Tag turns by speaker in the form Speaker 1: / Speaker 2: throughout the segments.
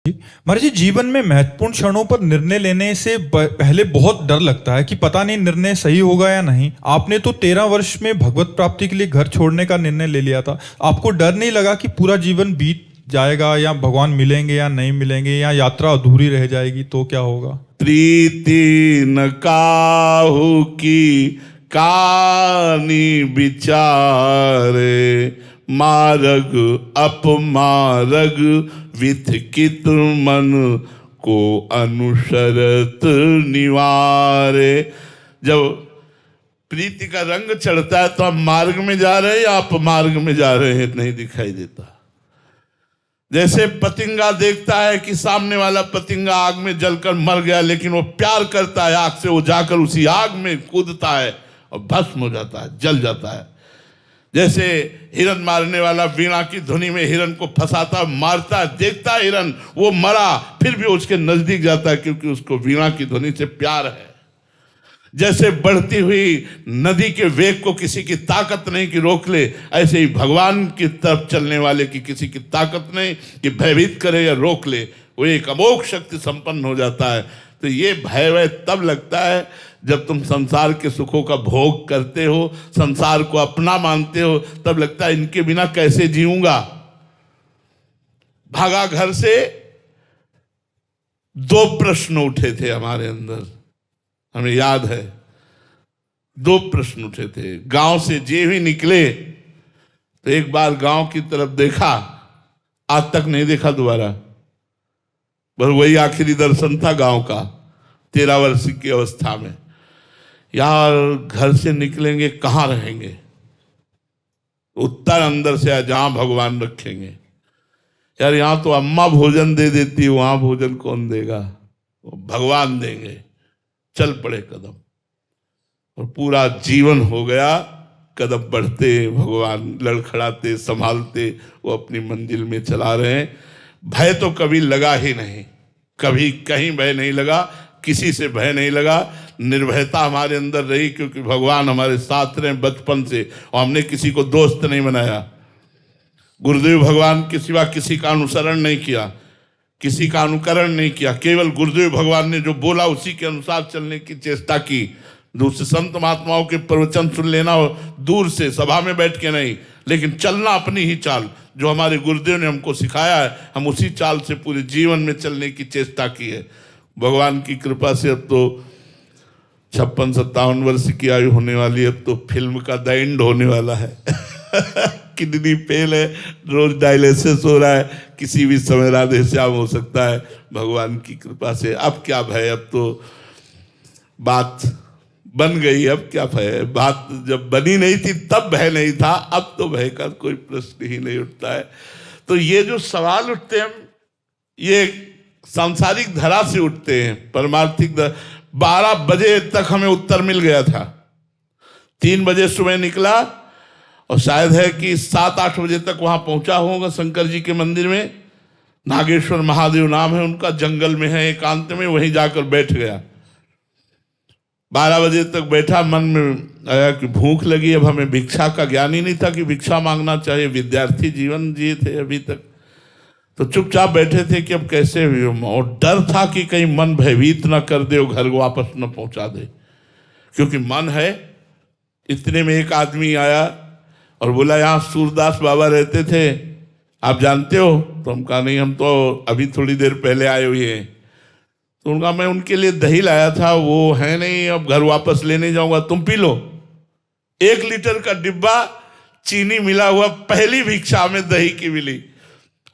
Speaker 1: महाराज जी, जीवन में महत्वपूर्ण क्षणों पर निर्णय लेने से पहले बहुत डर लगता है कि पता नहीं निर्णय सही होगा या नहीं। आपने तो 13 वर्ष में भगवत प्राप्ति के लिए घर छोड़ने का निर्णय ले लिया था। आपको डर नहीं लगा कि पूरा जीवन बीत जाएगा, या भगवान मिलेंगे या नहीं मिलेंगे, या यात्रा अधूरी रह जाएगी तो क्या होगा?
Speaker 2: प्रीति न काहू की कानी विचारे, मार्ग अपमार्ग विथकित मन को अनुसरत निवारे। जब प्रीति का रंग चढ़ता है तो आप मार्ग में जा रहे हैं या अपमार्ग में जा रहे हैं नहीं दिखाई देता। जैसे पतिंगा देखता है कि सामने वाला पतिंगा आग में जलकर मर गया, लेकिन वो प्यार करता है आग से, वो जाकर उसी आग में कूदता है और भस्म हो जाता है, जल जाता है। जैसे हिरन मारने वाला वीणा की धुनी में हिरन को फंसाता मारता, देखता है हिरन वो मरा, फिर भी उसके नजदीक जाता है क्योंकि उसको वीणा की धुनी से प्यार है। जैसे बढ़ती हुई नदी के वेग को किसी की ताकत नहीं कि रोक ले, ऐसे ही भगवान की तरफ चलने वाले की किसी की ताकत नहीं कि भयभीत करे या रोक ले, वो एक अमोघ शक्ति संपन्न हो जाता है। तो ये भय तब लगता है जब तुम संसार के सुखों का भोग करते हो, संसार को अपना मानते हो, तब लगता है इनके बिना कैसे जीऊंगा। भागा घर से, 2 प्रश्न उठे थे हमारे अंदर, हमें याद है 2 प्रश्न उठे थे। गांव से जे भी निकले तो एक बार गांव की तरफ देखा, आज तक नहीं देखा दोबारा, बस वही आखिरी दर्शन था गांव का 13 वर्ष की अवस्था में। यार घर से निकलेंगे कहाँ रहेंगे, उत्तर अंदर से जहां भगवान रखेंगे। यार यहां तो अम्मा भोजन दे देती, वहां भोजन कौन देगा, भगवान देंगे। चल पड़े कदम, और पूरा जीवन हो गया कदम बढ़ते, भगवान लड़खड़ाते संभालते वो अपनी मंजिल में चला रहे हैं। भय तो कभी लगा ही नहीं, कभी कहीं भय नहीं लगा, किसी से भय नहीं लगा। निर्भयता हमारे अंदर रही क्योंकि भगवान हमारे साथ रहे बचपन से, और हमने किसी को दोस्त नहीं बनाया। गुरुदेव भगवान के सिवा किसी का अनुसरण नहीं किया, किसी का अनुकरण नहीं किया, केवल गुरुदेव भगवान ने जो बोला उसी के अनुसार चलने की चेष्टा की। दूसरे संत महात्माओं के प्रवचन सुन लेना दूर से, सभा में बैठ के नहीं, लेकिन चलना अपनी ही चाल, जो हमारे गुरुदेव ने हमको सिखाया है, हम उसी चाल से पूरे जीवन में चलने की चेष्टा की है। भगवान की कृपा से अब तो 56-57 वर्ष की आयु होने वाली, अब तो फिल्म का द एंड होने वाला है। किडनी फेल है, रोज डायलिसिस हो रहा है, किसी भी समय राधे श्याम हो सकता है भगवान की कृपा से। अब क्या भय, अब तो बात बन गई, अब क्या भय। बात जब बनी नहीं थी तब भय नहीं था, अब तो भय का कोई प्रश्न ही नहीं उठता है। तो ये जो सवाल उठते हैं ये सांसारिक धरा से उठते हैं, परमार्थिक 12 बजे तक हमें उत्तर मिल गया था। 3 बजे सुबह निकला और शायद है कि 7-8 बजे तक वहां पहुंचा होगा शंकर जी के मंदिर में। नागेश्वर महादेव नाम है उनका, जंगल में है एकांत में, वहीं जाकर बैठ गया। 12 बजे तक बैठा, मन में आया कि भूख लगी। अब हमें भिक्षा का ज्ञान ही नहीं था कि भिक्षा मांगना चाहिए, विद्यार्थी जीवन जिए थे अभी तक, तो चुपचाप बैठे थे कि अब कैसे भी। और डर था कि कहीं मन भयभीत ना कर दे और घर वापस न पहुंचा दे, क्योंकि मन है। इतने में एक आदमी आया और बोला यहाँ सूरदास बाबा रहते थे, आप जानते हो? तो हम कहा नहीं, हम तो अभी थोड़ी देर पहले आए हुए हैं। तो उनका मैं उनके लिए दही लाया था, वो है नहीं, अब घर वापस लेने जाऊंगा, तुम पी लो। 1 लीटर का डिब्बा चीनी मिला हुआ पहली भिक्षा में दही की मिली,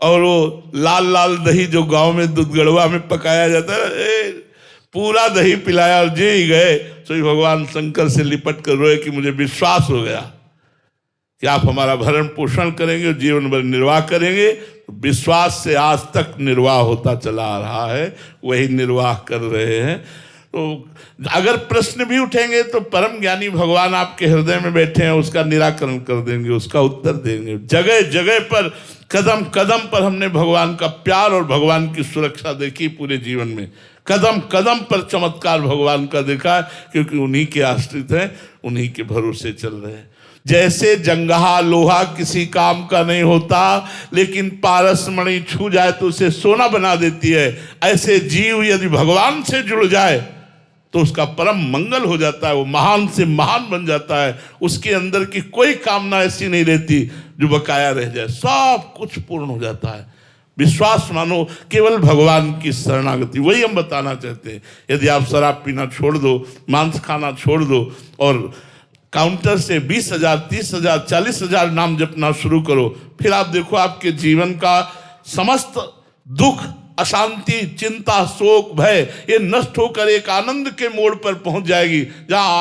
Speaker 2: और वो लाल लाल दही जो गांव में दूधगढ़वा में पकाया जाता है, पूरा दही पिलाया और जे ही गए तो भगवान शंकर से लिपट कर रोए कि मुझे विश्वास हो गया कि आप हमारा भरण पोषण करेंगे और जीवन भर निर्वाह करेंगे। तो विश्वास से आज तक निर्वाह होता चला आ रहा है, वही निर्वाह कर रहे हैं। तो अगर प्रश्न भी उठेंगे तो परम ज्ञानी भगवान आपके हृदय में बैठे हैं, उसका निराकरण कर देंगे, उसका उत्तर देंगे। जगह जगह पर, कदम कदम पर हमने भगवान का प्यार और भगवान की सुरक्षा देखी पूरे जीवन में। कदम कदम पर चमत्कार भगवान का देखा, क्योंकि उन्हीं के आश्रित हैं, उन्हीं के भरोसे चल रहे हैं। जैसे जंगहा लोहा किसी काम का नहीं होता, लेकिन पारस मणि छू जाए तो उसे सोना बना देती है, ऐसे जीव यदि भगवान से जुड़ जाए तो उसका परम मंगल हो जाता है, वो महान से महान बन जाता है। उसके अंदर की कोई कामना ऐसी नहीं रहती जो बकाया रह जाए, सब कुछ पूर्ण हो जाता है। विश्वास मानो केवल भगवान की शरणागति, वही हम बताना चाहते हैं। यदि आप शराब पीना छोड़ दो, मांस खाना छोड़ दो और काउंटर से 20,000, 30,000, 40,000 नाम जपना शुरू करो, फिर आप देखो आपके जीवन का समस्त दुख, अशांति, चिंता, शोक, भय ये नष्ट होकर एक आनंद के मोड़ पर पहुंच जाएगी, जहां